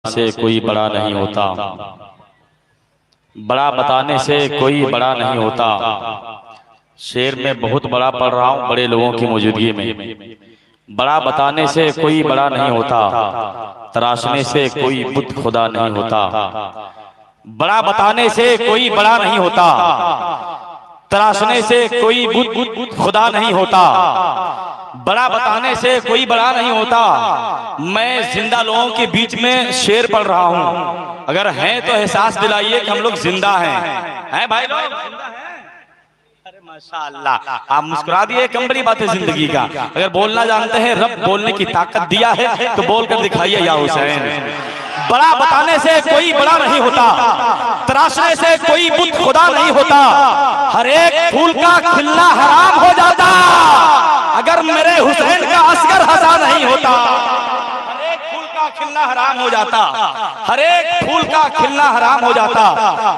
से कोई बड़ा नहीं होता, बड़ा बताने से कोई बड़ा नहीं होता। शेर में बहुत बड़ा पढ़ रहा हूँ बड़े लोगों की मौजूदगी में। बड़ा बताने से कोई बड़ा नहीं होता, तराशने से कोई बुत खुदा नहीं होता। बड़ा बताने से कोई बड़ा नहीं होता, तराशने से कोई बुत खुदा नहीं होता। बड़ा बताने से कोई बड़ा नहीं होता। मैं जिंदा लोगों के बीच में शेर पढ़ रहा हूँ। अगर हैं तो एहसास दिलाइए कि हम लोग जिंदा हैं भाई लोग? अरे माशाअल्लाह, आप मुस्कुरा दिए। कम बड़ी बात है जिंदगी का। अगर बोलना जानते हैं, रब बोलने की ताकत दिया है तो बोल कर दिखाइए या हुसैन। बड़ा बताने से कोई बड़ा नहीं होता, तराशने से कोई बुत खुदा नहीं होता। हर एक फूल का खिलना हराम हो जाता अगर मेरे हुसैन का असगर हंसा नहीं होता। हर एक फूल का खिलना हराम हो जाता, हर एक फूल का खिलना हराम हो जाता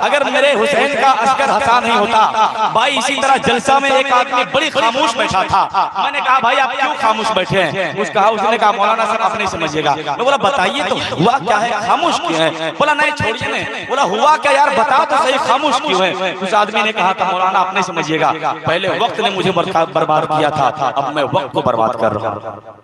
अगर मेरे हुसैन का असगर हंसा नहीं होता। भाई इसी तरह जलसा में एक आदमी बड़ी खामोश बैठा था। मैंने कहा भाई आप क्यों खामोश बैठे हैं? उसने कहा मौलाना साहब आप नहीं समझिएगा। मैं बोला बताइए तो हुआ क्या है, खामोश क्यों है? बोला नहीं छोड़िए नहीं। बोला हुआ क्या यार बता तो सही, खामोश क्यों है? उस आदमी ने कहा था मौलाना आप नहीं समझिएगा, पहले वक्त ने मुझे बर्बाद किया था, अब मैं वक्त को बर्बाद कर रहा हूँ।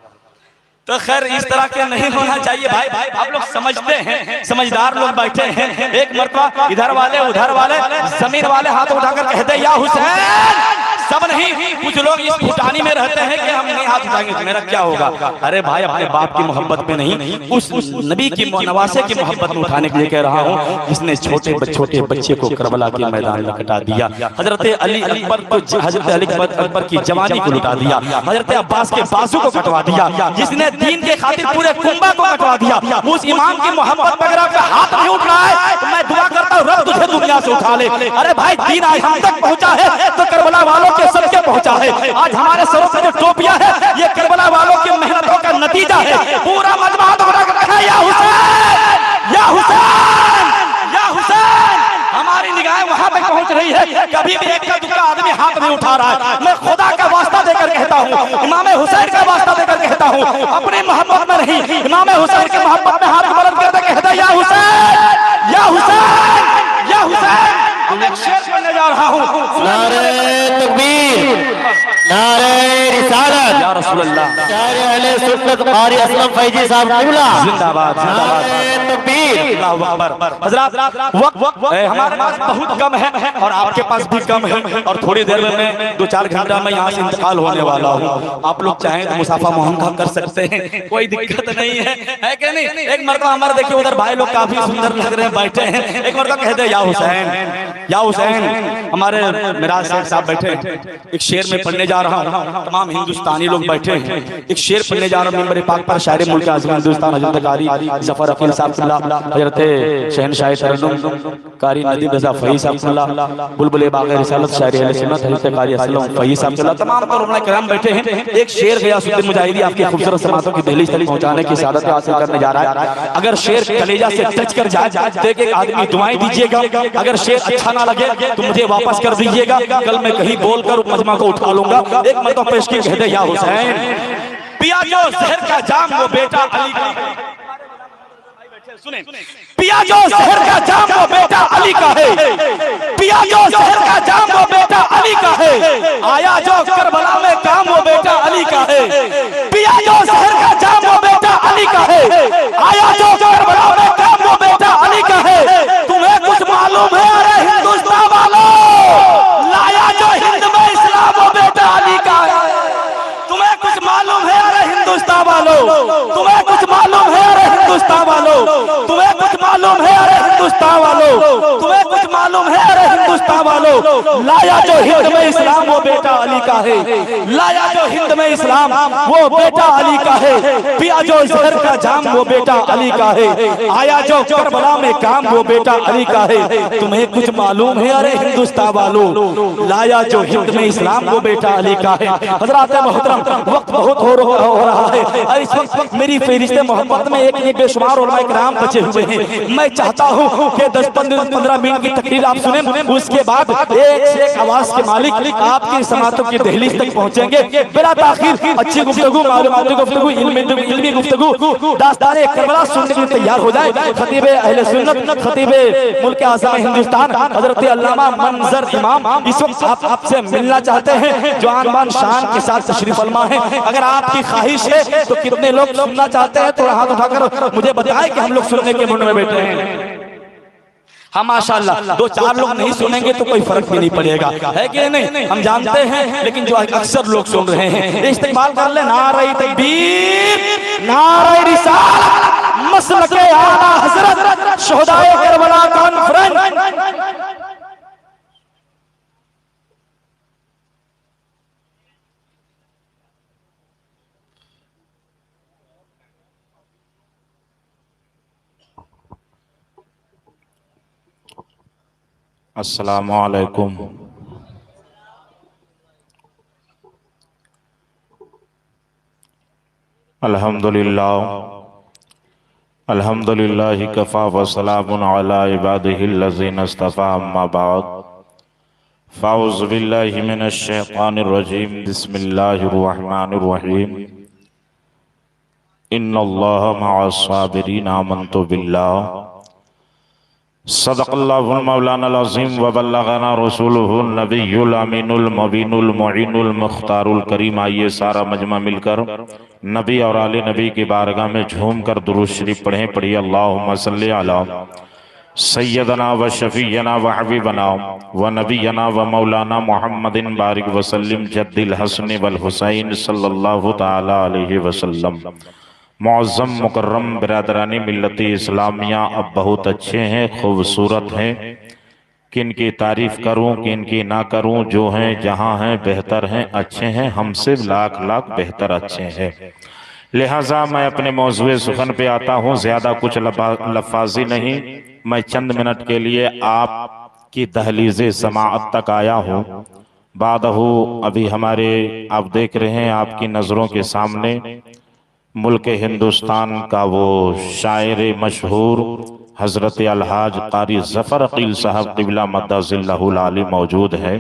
तो खैर इस तरह के नहीं होना चाहिए भाई। आप लोग समझते हैं, समझदार लोग बैठे हैं। एक मरतबा इधर वाले उधर वाले जमीन वाले हाथ उठाकर कहते या हुसैन। सब नहीं, कुछ लोग इस फुटानी में रहते हैं कि हम नहीं हाथ उठाएंगे तो मेरा क्या होगा। अरे भाई अपने बाप की मोहब्बत में नहीं, उस नबी की नवासे की मोहब्बत में उठाने के लिए कह रहा हूँ जिसने छोटे बच्चे को करबला के मैदान में कटा दिया। हजरत अली अकबर की जवानी को लुटा दिया। हजरत अब्बास के बाजू को कटवा दिया। जिसने दीन के खातिर पूरे कुंबा को कटवा दिया। उस इमाम की मोहब्बत वगैरह का हाथ नहीं उठ रहा है तो मैं दुआ करता हूँ रब तुझे दुनिया से उठा ले। अरे भाई दीन आज हम तक पहुंचा है तो करबला वालों के सबके पहुंचा है। आज हमारे सरों पर जो टोपियां है ये करबला वालों की मेहनतों का नतीजा है। पूरा मजमा या हुसैन या हुसैन या हुसैन। हमारी निगाहें वहां तक पहुंच रही है, कभी भी एक का दूसरा आदमी हाथ नहीं उठा रहा है। मैं खुदा का वास्ता देकर कहता हूँ, इमाम हुसैन का वास्ता देकर कहता हूँ, अपनी मोहब्बत में नहीं इमाम हुसैन की मोहब्बत में हाथ बुलंद करके कहता या हुसैन या हुसैन या हुसैन। एक शेर पढ़ने जा रहा हूँ। नारे तकबीर, नारे रिसालत या रसूल अल्लाह, शायर अहले सुन्नत कारी असलम फैजी साहब क़िबला जिंदाबाद जिंदाबाद। नारे तकबीर। हज़रात वक्त हमारे पास बहुत कम है और आपके पास भी कम है और थोड़ी देर में मैं 2-4 घंटा में यहाँ से इंतकाल होने वाला हूँ। आप लोग चाहें तो मुसाफा मुहंगा कर सकते हैं, कोई दिक्कत नहीं है कि नहीं? एक मरतबा हमारे देखिए उधर भाई लोग काफी सुंदर लग रहे हैं बैठे हैं। एक मरतबा कहते हैं या हुसैन या हुसैन। हमारे मिराज शेख साहब बैठे हैं। एक शेर में पढ़ने जा रहा हूँ, तमाम हिंदुस्तानी लोग बैठे हैं। एक शेर पढ़ने जा रहा हूँ मिंबर पाक पर। शायर मुल्क आज़म हिंदुस्तान हजरत कारी जफर अकील साहब, हजरत शहनशाह तरन्नुम कारी नदीम रजा फही साहब, बुलबुल बाग़ रिसालत शायर अहले सुन्नत हजरत कारी असलम फही साहब, तमाम उलमा किराम बैठे हैं। एक शेर ग़ियासुद्दीन मुजाहिदी आपकी खूबसूरत समातों की दहलीज तक पहुंचाने की सादत हासिल करने जा रहा है। अगर शेर कलेजा से टच कर जाए तो एक आदमी दुआएं दीजिएगा। अगर शेर अच्छा ना लगे तो मुझे वापस कर दीजिएगा, कल मैं कहीं बोलकर मजमा को उठा लूंगा। एक मरतबा पेश की कहते या हुसैन। पिया जो जहर का जाम वो बेटा अली का, सुने पिया जो जहर का जाम वो बेटा अली का है। पिया जो जहर का जाम वो बेटा अली का है। आया जो करबला में काम वो बेटा अली का है। पिया जो जहर का जाम वो बेटा अली का है। आया जो करबला में काम वो बेटा अली का है। तुम्हें कुछ मालूम है अरे हिंदुस्तान वालों, लाया जो हिंद में इस्लाम वो बेटा अली का है। तुम्हें कुछ मालूम है अरे हिंदुस्तान वालों, तुम्हें कुछ मालूम है अरे हिंदुस्तान वालों, तुम्हें कुछ मालूम है अरे हिंदुस्तान वालों, तुम्हें कुछ मालूम है अरे हिंदुस्तान वालों। लाया जो हिंद में इस्लाम वो बेटा अली का है। लाया जो हिंद में इस्लाम वो बेटा अली का है। पिया जो जहर का जाम वो बेटा अली का है। आया जो करबला में काम वो बेटा अली का है। तुम्हें कुछ मालूम है अरे हिंदुस्तान वालों, लाया जो हिंद में इस्लाम वो बेटा अली का है। हज़रात मोहतरम वक्त बहुत हो रहा है और इस वक्त मेरी फहरिस्त मोहब्बत में एक बेशुमार उलमा इकराम बचे हुए हैं। मैं चाहता हूँ कि 10-15 मिनट की तकरीर आप सुने, उसके बाद एक से एक आवाज के मालिक आपकी समातों की दहलीज तक पहुंचेंगे। बिला ताखीर अच्छी गुफ्तगू, मालूमाती गुफ्तगू, इल्मी गुफ्तगू, दास्तान करबला सुनने के लिए तैयार हो जाए। खतीब अहले सुन्नत, खतीब मुल्क आज़म हिंदुस्तान हजरत अल्लामा मंजर इमाम इस वक्त आपसे मिलना चाहते हैं, जो आन शान के साथ तशरीफ फरमा है। अगर आपकी ख्वाहिश है तो कितने लोग सुनना चाहते हैं, थोड़ा हाथ उठाकर मुझे बताएं कि हम लोग सुनने के मूड में बैठे हैं। हाँ माशाल्लाह, 2-4 लोग नहीं सुनेंगे तो कोई फर्क भी नहीं पड़ेगा, है कि नहीं? हम जानते हैं, लेकिन जो अक्सर लोग सुन रहे हैं इस्तेमाल कर ले। नारे तकबीर, नारे रिसालत, मसलके आला हजरत, शोहदाए करबला कॉन्फ्रेंस। अस्सलामु अलैकुम। अल्हम्दुलिल्लाह, अल्हम्दुलिल्लाहि कफ़ा व सलामुन अला इबादिहिल्लज़ीना इस्तफ़ा, अम्मा बाद, फ़ाऊज़ु बिल्लाहि मिनश शैतानिर रजीम, बिस्मिल्लाहिर रहमानिर रहीम। इन्नल्लाहा मअस साबिरीन, आमन्तु बिल्लाह, सदक़ल्लाहुल मौलानाल अज़ीम व बल्लगना रसूलुहुन नबियुल अमीनुल मुबीनुल मुईनुल मुख्तारुल करीम। आइए सारा मजमा मिलकर नबी और आले नबी की बारगाह में झूम कर दुरूद शरीफ पढ़ें। पढ़िए अल्लाहुम्मा सल्ली अला सय्यदना व शफ़ीयना व हबीबना व नबियना व मौलाना मुहम्मदिन बारिक वसल्लिम जद्दिल हसन वल हुसैन सल्लल्लाहु तआला अलैहि वसल्लम। मुअज़्ज़म मुकर्रम बिरादरानी मिल्लती इस्लामिया अब बहुत अच्छे हैं, खूबसूरत हैं, किन की तारीफ़ करूं किन की ना करूं, जो हैं जहां हैं बेहतर हैं, अच्छे हैं, हमसे लाख लाख बेहतर अच्छे हैं। लिहाजा मैं अपने मौज़ूए सुखन पे आता हूं, ज़्यादा कुछ लफाजी नहीं, मैं चंद मिनट के लिए आपकी दहलीज़े समाअत तक आया हूं। बादहू अभी हमारे आप देख रहे हैं आपकी नज़रों के सामने मुल्क हिंदुस्तान का वो शायर मशहूर हज़रत अलहाज क़ारी ज़फ़र अक़ील साहब क़िबला मद्दज़िल्लहुल आली मौजूद है,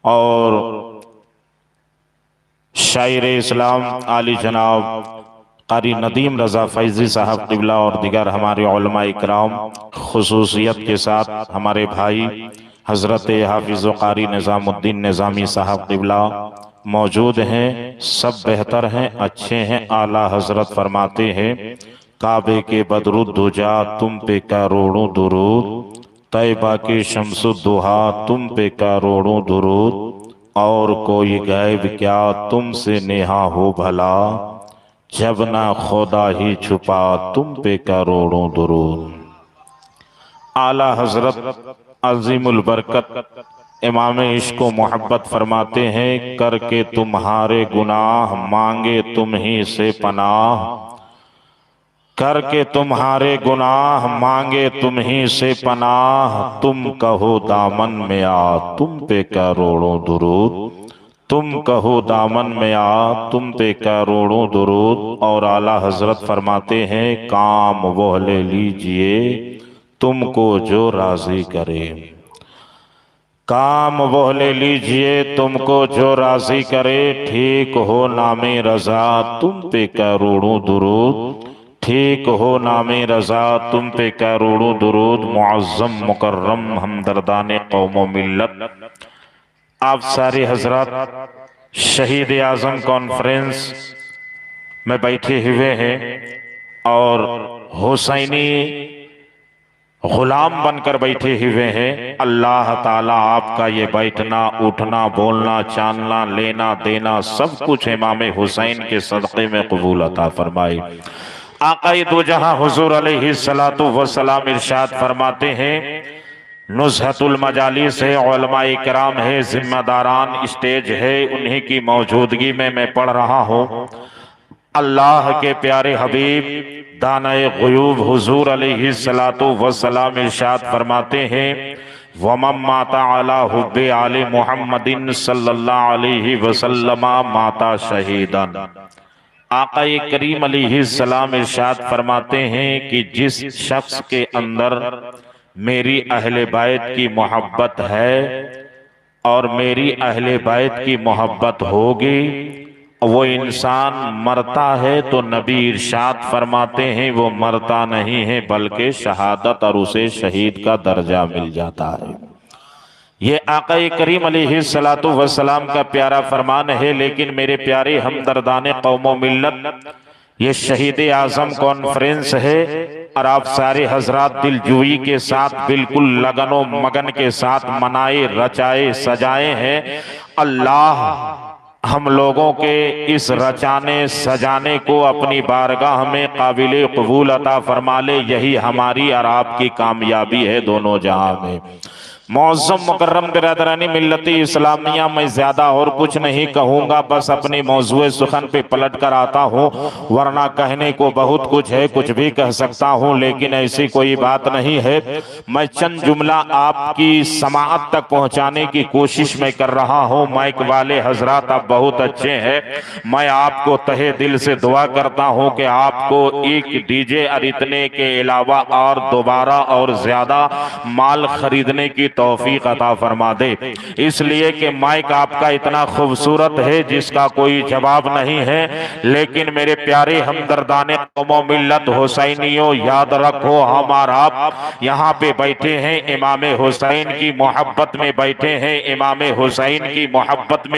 और शायर इस्लाम आली जनाब क़ारी नदीम रज़ा फ़ैज़ी साहब क़िबला और दिगर हमारे उलमा इकराम, खुसूसियत के साथ हमारे भाई हज़रत हाफ़िज़ क़ारी निज़ामुद्दीन निज़ामी साहब क़िबला मौजूद हैं। सब बेहतर हैं, अच्छे हैं। आला हजरत फरमाते हैं, काबे के बदरुद्दुजा तुम पे करोड़ों दुरूद, तैबा के शम्सुद्दुहा तुम पे करोड़ों दुरूद, और कोई गैब क्या तुमसे नेहा हो भला, जब ना खुदा ही छुपा तुम पे करोड़ों दुरूद। आला हजरत अजीमुल बरकत इमाम इश्क व मोहब्बत फरमाते हैं, करके तुम्हारे गुनाह मांगे तुम ही से पनाह, करके तुम्हारे गुनाह मांगे तुम ही से पनाह, तुम कहो दामन में आ तुम पे करोड़ों दुरूद, तुम कहो दामन में आ तुम पे करोड़ों दुरूद। और आला हजरत फरमाते हैं, काम वो ले लीजिए तुमको जो राजी करे, काम वो ले लीजिए तुमको जो राजी करे, ठीक हो नामे रजा तुम पे करोड़ों दुरूद, ठीक हो नामे रजा तुम पे करोड़ों दुरूद। मुअज़्ज़म मुकर्रम हमदर्दान कौम व मिल्लत, आप सारे हजरात शहीद आज़म कॉन्फ्रेंस में बैठे हुए हैं और हुसैनी गुलाम बनकर बैठे हुए हैं। अल्लाह ताला आपका ये बैठना उठना बोलना चालना लेना देना सब कुछ इमाम हुसैन के सदक़े में कबूल अता फरमाए। आक़ाए दो जहां हुज़ूर अलैहिस्सलातु वस्सलाम इरशाद फरमाते हैं, नुज़हतुल मजालिस है, उलमाए किराम है, जिम्मेदारान स्टेज है, उन्हीं की मौजूदगी में मैं पढ़ रहा हूँ। अल्लाह के प्यारे हबीब दानाए ग़ुयूब हुज़ूर अलैहिस्सलातु वस्सलाम इरशाद फरमाते हैं, वमम माता अला हुब्बे आले मुहम्मदिन सल्लल्लाहु अलैहि वसल्लम माता शहीदन। आक़ाए करीम अलैहिस्सलाम इरशाद फरमाते हैं कि जिस शख्स के अंदर मेरी अहले बैत की मोहब्बत है और मेरी अहले बैत की मोहब्बत होगी। वो इंसान मरता है तो नबी इरशाद फरमाते हैं वो मरता नहीं है बल्कि शहादत और उसे शहीद का दर्जा मिल जाता है। ये आका करीम अलैहिस्सलातु वस्सलाम का प्यारा फरमान है। लेकिन मेरे प्यारे हमदर्दाने कौमो मिल्लत, ये शहीद आजम कॉन्फ्रेंस है और आप सारे हजरात दिलजुई के साथ बिल्कुल लगनो मगन के साथ मनाए रचाए सजाए हैं। अल्लाह हम लोगों के इस रचाने सजाने को अपनी बारगाह में काबिल कबूल अता फरमा ले। यही हमारी और आपकी कामयाबी है दोनों जहां में। मौज़म मुकर्रम बिरादरानी मिल्लती इस्लामिया, मैं ज्यादा और कुछ नहीं कहूँगा, बस अपनी मौजूए सुखन पे पलट कर आता हूँ, वरना कहने को बहुत कुछ है, कुछ भी कह सकता हूँ, लेकिन ऐसी कोई बात नहीं है। मैं चंद जुमला आपकी समाअत तक पहुँचाने की कोशिश में कर रहा हूँ। माइक वाले हजरात आप बहुत अच्छे हैं, मैं आपको तहे दिल से दुआ करता हूँ कि आपको एक डीजे और इतने के अलावा और दोबारा और ज्यादा माल खरीदने की तौफीक अता फरमा दे। इसलिए कि माइक आपका इतना खूबसूरत है जिसका कोई जवाब नहीं है। लेकिन मेरे प्यारे हमदर्दाने कौमो मिल्लत हुसैनियों, याद रखो हम और आप यहाँ पे बैठे हैं इमाम हुसैन की मोहब्बत में बैठे हैं, इमाम हुसैन की मोहब्बत में